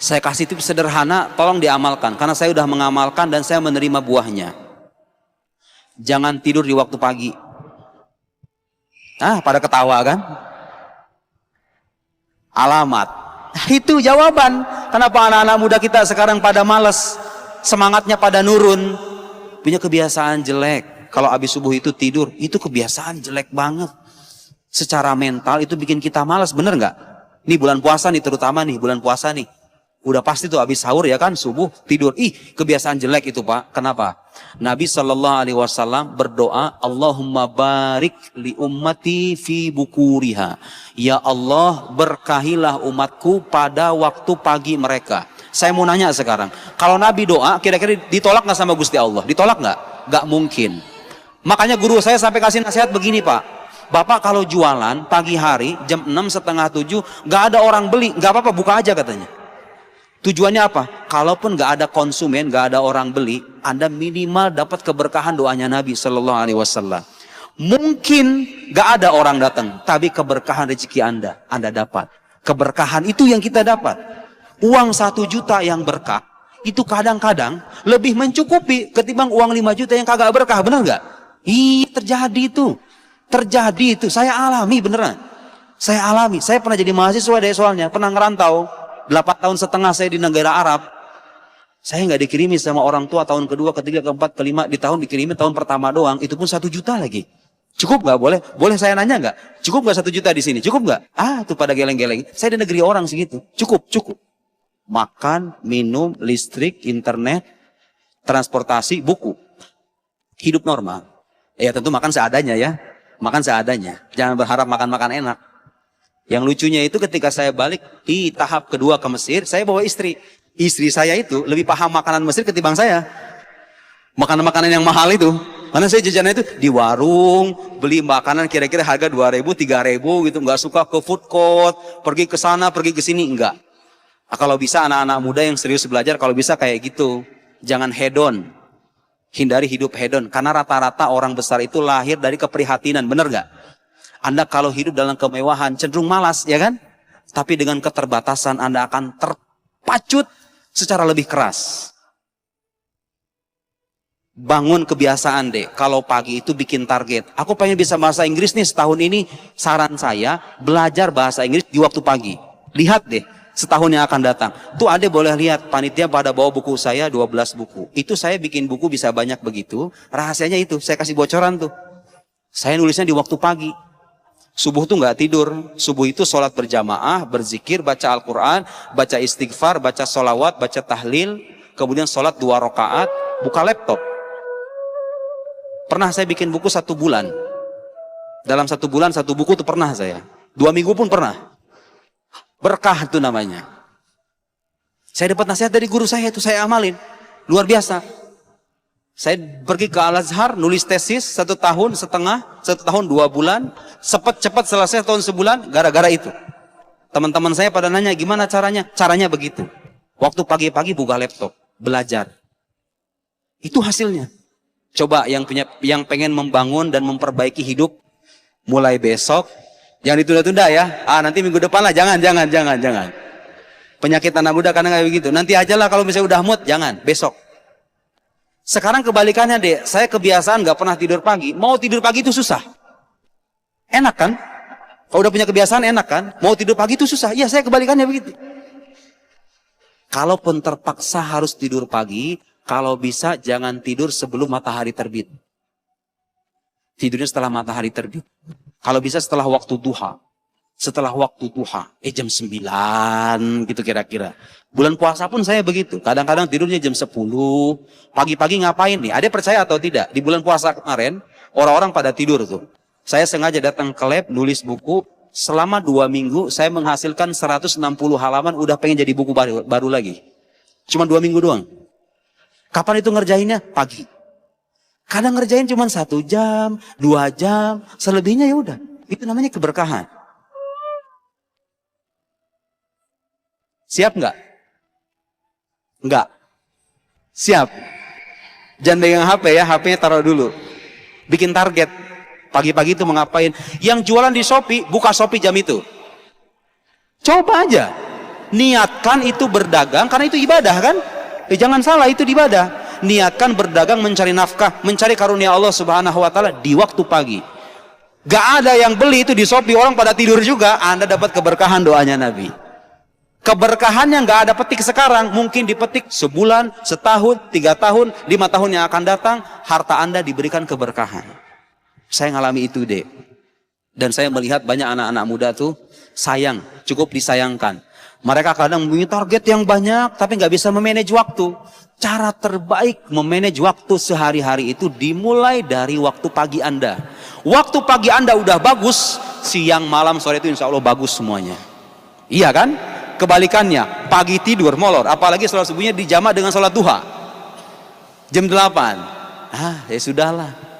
Saya kasih tips sederhana, tolong diamalkan. Karena saya sudah mengamalkan dan saya menerima buahnya. Jangan tidur di waktu pagi. Pada ketawa kan? Alamat. Itu jawaban. Kenapa anak-anak muda kita sekarang pada malas? Semangatnya pada nurun. Punya kebiasaan jelek. Kalau habis subuh itu tidur, itu kebiasaan jelek banget. Secara mental itu bikin kita malas, bener nggak? Nih bulan puasa nih, terutama nih bulan puasa nih. Udah pasti tuh habis sahur ya kan, subuh tidur. Kebiasaan jelek itu Pak. Kenapa? Nabi SAW berdoa, Allahumma barik li ummati fi bukuriha. Ya Allah, berkahilah umatku pada waktu pagi mereka. Saya mau nanya sekarang, kalau Nabi doa, kira-kira ditolak nggak sama Gusti Allah? Ditolak nggak? Nggak mungkin. Makanya guru saya sampai kasih nasihat begini Pak. Bapak kalau jualan pagi hari jam 6 setengah 7 nggak ada orang beli, nggak apa-apa, buka aja katanya. Tujuannya apa? Kalaupun gak ada konsumen, gak ada orang beli, Anda minimal dapat keberkahan doanya Nabi Sallallahu Alaihi Wasallam. Mungkin gak ada orang datang, tapi keberkahan rezeki Anda dapat. Keberkahan itu yang kita dapat. Uang 1 juta yang berkah, itu kadang-kadang lebih mencukupi ketimbang uang 5 juta yang kagak berkah, benar gak? Terjadi itu. Terjadi itu. Saya alami beneran. Saya pernah jadi mahasiswa deh soalnya, pernah ngerantau. 8 tahun setengah saya di negara Arab. Saya nggak dikirimi sama orang tua tahun kedua, ketiga, keempat, kelima. Di tahun dikirimi tahun pertama doang. Itu pun 1 juta lagi. Cukup nggak? Boleh saya nanya nggak? Cukup nggak 1 juta di sini? Cukup nggak? Tuh pada geleng-geleng. Saya di negeri orang segitu. Cukup. Makan, minum, listrik, internet, transportasi, buku. Hidup normal. Ya tentu makan seadanya ya. Makan seadanya. Jangan berharap makan enak. Yang lucunya itu ketika saya balik di tahap kedua ke Mesir, saya bawa istri. Istri saya itu lebih paham makanan Mesir ketimbang saya. Makanan-makanan yang mahal itu. Karena saya jajannya itu di warung, beli makanan kira-kira harga 2.000, 3.000 gitu. Nggak suka ke food court, pergi ke sana, pergi ke sini, enggak. Kalau bisa anak-anak muda yang serius belajar, kalau bisa kayak gitu. Jangan hedon. Hindari hidup hedon. Karena rata-rata orang besar itu lahir dari keprihatinan, bener nggak? Anda kalau hidup dalam kemewahan cenderung malas, ya kan? Tapi dengan keterbatasan Anda akan terpacut secara lebih keras. Bangun kebiasaan deh, kalau pagi itu bikin target. Aku pengen bisa bahasa Inggris nih setahun ini. Saran saya, belajar bahasa Inggris di waktu pagi. Lihat deh, setahun yang akan datang. Tuh Ade boleh lihat, panitia pada bawa buku saya 12 buku. Itu saya bikin buku bisa banyak begitu. Rahasianya itu, saya kasih bocoran tuh. Saya nulisnya di waktu pagi. Subuh tuh nggak tidur. Subuh itu sholat berjamaah, berzikir, baca Al-Quran, baca istighfar, baca sholawat, baca tahlil. Kemudian sholat 2 rakaat, buka laptop. Pernah saya bikin buku 1 bulan. Dalam 1 bulan 1 buku tuh pernah saya. 2 minggu pun pernah. Berkah itu namanya. Saya dapat nasihat dari guru saya itu, saya amalin. Luar biasa. Saya pergi ke Al-Azhar, nulis tesis 1,5 tahun, 1 tahun 2 bulan, cepat selesai tahun sebulan, gara-gara itu. Teman-teman saya pada nanya, gimana caranya? Caranya begitu. Waktu pagi-pagi buka laptop, belajar. Itu hasilnya. Coba yang pengen membangun dan memperbaiki hidup, mulai besok, jangan ditunda-tunda ya. Nanti minggu depan lah, jangan. Penyakit anak muda karena kayak begitu. Nanti aja lah kalau misalnya udah mood, jangan, besok. Sekarang kebalikannya deh, saya kebiasaan gak pernah tidur pagi. Mau tidur pagi itu susah. Enak kan? Kalau udah punya kebiasaan enak kan? Mau tidur pagi itu susah. Iya, saya kebalikannya begitu. Kalaupun terpaksa harus tidur pagi, kalau bisa jangan tidur sebelum matahari terbit. Tidurnya setelah matahari terbit. Kalau bisa setelah waktu duha. Jam 9 gitu kira-kira. Bulan puasa pun saya begitu. Kadang-kadang tidurnya jam 10. Pagi-pagi ngapain nih? Ada percaya atau tidak? Di bulan puasa kemarin, orang-orang pada tidur tuh. Saya sengaja datang ke lab, nulis buku. Selama 2 minggu, saya menghasilkan 160 halaman, udah pengen jadi buku baru lagi. Cuma 2 minggu doang. Kapan itu ngerjainnya? Pagi. Kadang ngerjain cuma 1 jam, 2 jam, selebihnya ya udah. Itu namanya keberkahan. Siap nggak? Enggak. Siap. Jangan pegang HP ya, HP-nya taruh dulu. Bikin target. Pagi-pagi itu mau ngapain? Yang jualan di Shopee, buka Shopee jam itu. Coba aja. Niatkan itu berdagang, karena itu ibadah kan? Jangan salah, itu ibadah. Niatkan berdagang, mencari nafkah, mencari karunia Allah Subhanahu wa taala di waktu pagi. Gak ada yang beli itu di Shopee, orang pada tidur juga, Anda dapat keberkahan doanya Nabi. Keberkahan yang gak ada petik sekarang, mungkin dipetik sebulan, setahun, 3 tahun, 5 tahun yang akan datang, harta Anda diberikan keberkahan. Saya ngalami itu deh. Dan saya melihat banyak anak-anak muda tuh sayang, cukup disayangkan. Mereka kadang punya target yang banyak, tapi nggak bisa memanage waktu. Cara terbaik memanage waktu sehari-hari itu dimulai dari waktu pagi Anda. Waktu pagi Anda udah bagus, siang, malam, sore itu insya Allah bagus semuanya. Iya kan? Kebalikannya, pagi tidur molor, apalagi sholat subuhnya dijamak dengan sholat duha. Jam 8. Ya sudahlah.